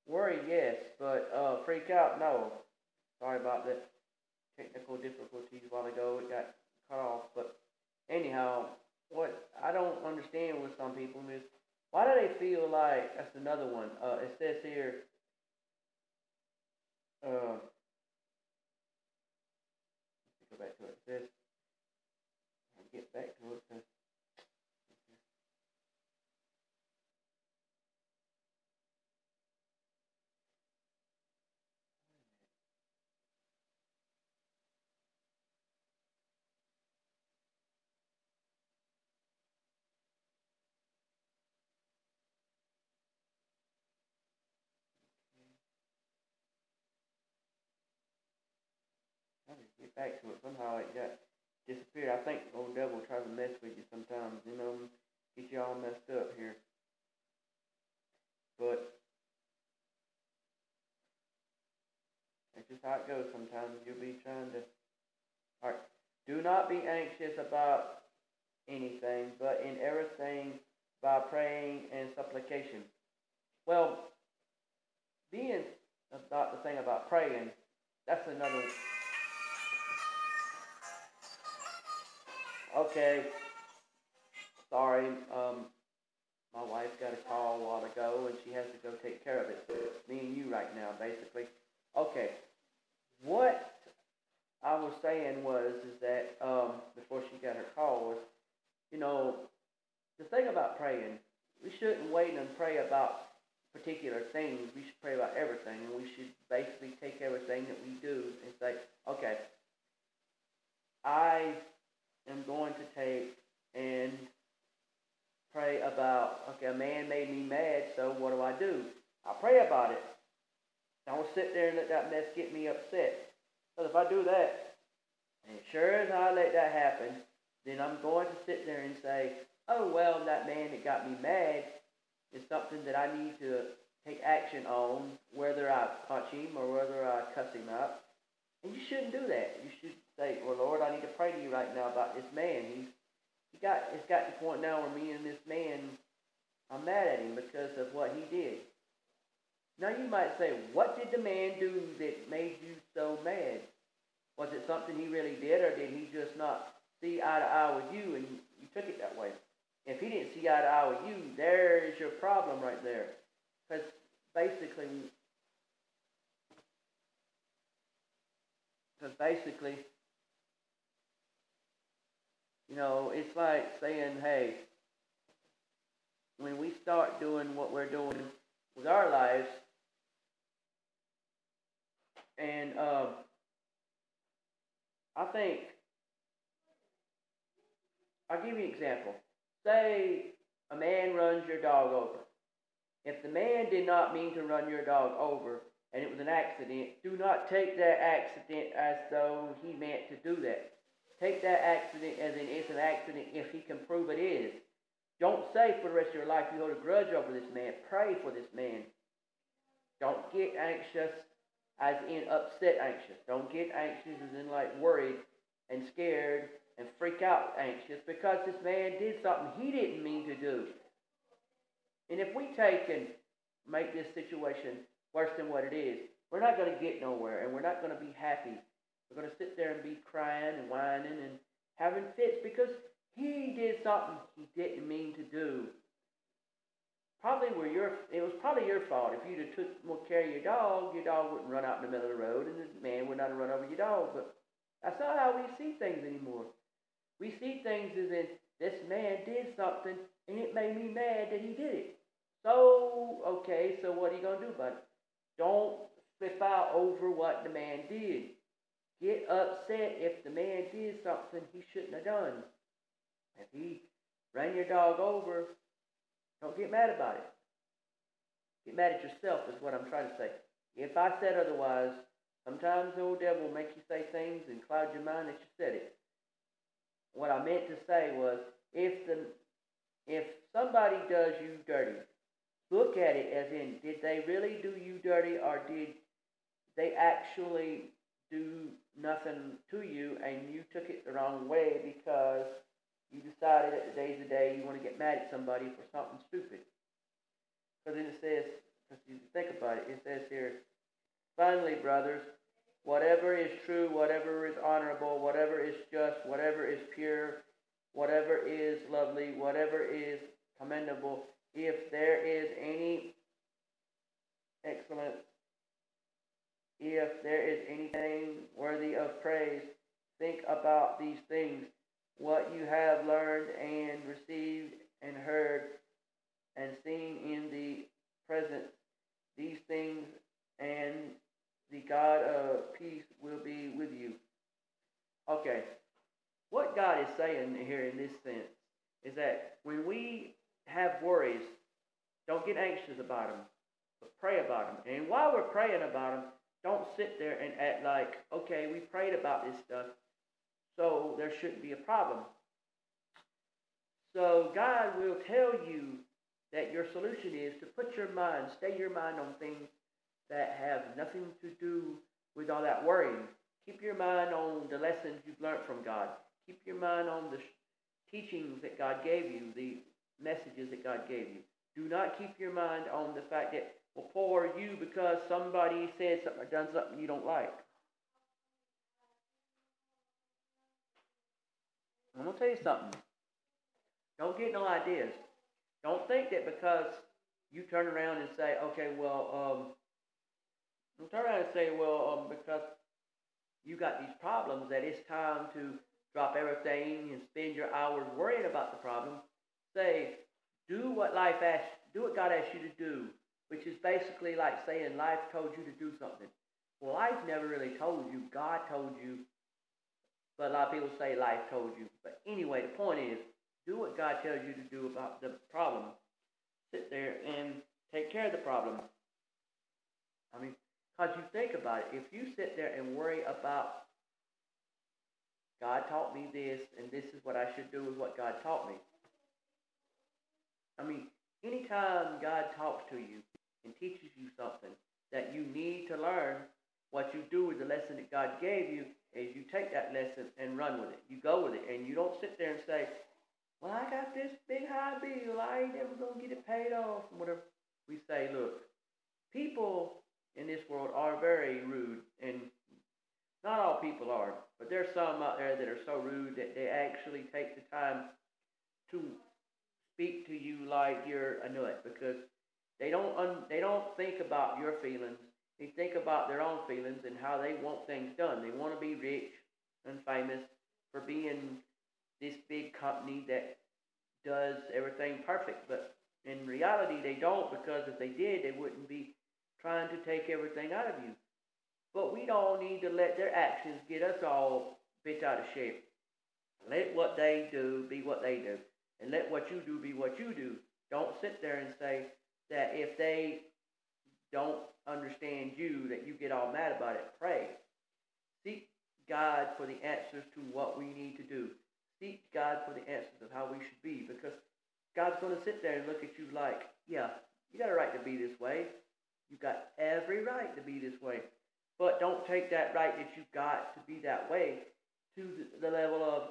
Worry, yes, but freak out, no. Sorry about the technical difficulties a while ago. It got cut off. But anyhow, what I don't understand with some people is why do they feel like that's another one. It says here, let's go back to it. It says, I'll get back to it. I'll just get back to it. Somehow it got disappeared. I think the old devil tries to mess with you sometimes, get you all messed up here. But that's just how it goes sometimes. You'll be trying to. Alright. Do not be anxious about anything, but in everything by praying and supplication. Well, being about the thing about praying, that's another. Okay, sorry. My wife got a call a while ago, and she has to go take care of it. So it's me and you right now, basically. Okay, what I was saying was is that before she got her call was, you know, the thing about praying, we shouldn't wait and pray about particular things. We should pray about everything, and we should basically take everything that we do and say, okay, I am going to take and pray about, okay, a man made me mad, so what do? I pray about it. I don't sit there and let that mess get me upset. Because if I do that, and sure as I let that happen, then I'm going to sit there and say, oh, well, that man that got me mad is something that I need to take action on, whether I punch him or whether I cuss him out. And you shouldn't do that. You should say, well, Lord, I need to pray to you right now about this man. It's got to the point now where me and this man, I'm mad at him because of what he did. Now you might say, what did the man do that made you so mad? Was it something he really did, or did he just not see eye to eye with you and you took it that way? If he didn't see eye to eye with you, there is your problem right there. Because basically, it's like saying, hey, when we start doing what we're doing with our lives, and I think, I'll give you an example. Say a man runs your dog over. If the man did not mean to run your dog over and it was an accident, do not take that accident as though he meant to do that. Take that accident as in it's an accident if he can prove it is. Don't say for the rest of your life you hold a grudge over this man. Pray for this man. Don't get anxious as in upset anxious. Don't get anxious as in like worried and scared and freak out anxious because this man did something he didn't mean to do. And if we take and make this situation worse than what it is, we're not going to get nowhere and we're not going to be happy. We're going to sit there and be crying and whining and having fits because he did something he didn't mean to do. It was probably your fault. If you'd have took more care of your dog wouldn't run out in the middle of the road and the man would not have run over your dog. But that's not how we see things anymore. We see things as in this man did something and it made me mad that he did it. So, okay, so what are you going to do about it? Don't flip out over what the man did. Get upset if the man did something he shouldn't have done. If he ran your dog over, don't get mad about it. Get mad at yourself is what I'm trying to say. If I said otherwise, sometimes the old devil will make you say things and cloud your mind that you said it. What I meant to say was, if somebody does you dirty, look at it as in, did they really do you dirty or did they actually do nothing to you and you took it the wrong way because you decided that today's the day you want to get mad at somebody for something stupid. Because then it says, because you think about about it. It says here, finally, brothers, whatever is true, whatever is honorable, whatever is just, whatever is pure, whatever is lovely, whatever is commendable, if there is any excellence, if there is anything worthy of praise, think about these things, what you have learned and received and heard and seen in the present, these things, and the God of peace will be with you. Okay, what God is saying here in this sense is that when we have worries, don't get anxious about them, but pray about them. And while we're praying about them, don't sit there and act like, okay, we prayed about this stuff, so there shouldn't be a problem. So God will tell you that your solution is to put your mind, stay your mind on things that have nothing to do with all that worrying. Keep your mind on the lessons you've learned from God. Keep your mind on the teachings that God gave you, the messages that God gave you. Do not keep your mind on the fact that, well, poor you because somebody said something or done something you don't like. I'm going to tell you something. Don't get no ideas. Don't think that because you turn around and say, okay, well, because you got these problems, that it's time to drop everything and spend your hours worrying about the problem. Say, do what God asked you to do, which is basically like saying life told you to do something. Well, life never really told you. God told you. But a lot of people say life told you. But anyway, the point is, do what God tells you to do about the problem. Sit there and take care of the problem. I mean, because you think about it, if you sit there and worry about, God taught me this, and this is what I should do with what God taught me. I mean, anytime God talks to you and teaches you something that you need to learn, what you do with the lesson that God gave you is you take that lesson and run with it. You go with it, and you don't sit there and say, well, I got this big high bill. I ain't never going to get it paid off. And whatever. We say, look, people in this world are very rude, and not all people are, but there's some out there that are so rude that they actually take the time to speak to you like you're a nut, because they don't think about your feelings. They think about their own feelings and how they want things done. They want to be rich and famous for being this big company that does everything perfect. But in reality, they don't, because if they did, they wouldn't be trying to take everything out of you. But we don't need to let their actions get us all bent out of shape. Let what they do be what they do. And let what you do be what you do. Don't sit there and say that if they don't understand you, that you get all mad about it. Pray. Seek God for the answers to what we need to do. Seek God for the answers of how we should be, because God's going to sit there and look at you like, yeah, you got a right to be this way. You've got every right to be this way. But don't take that right that you've got to be that way to the level of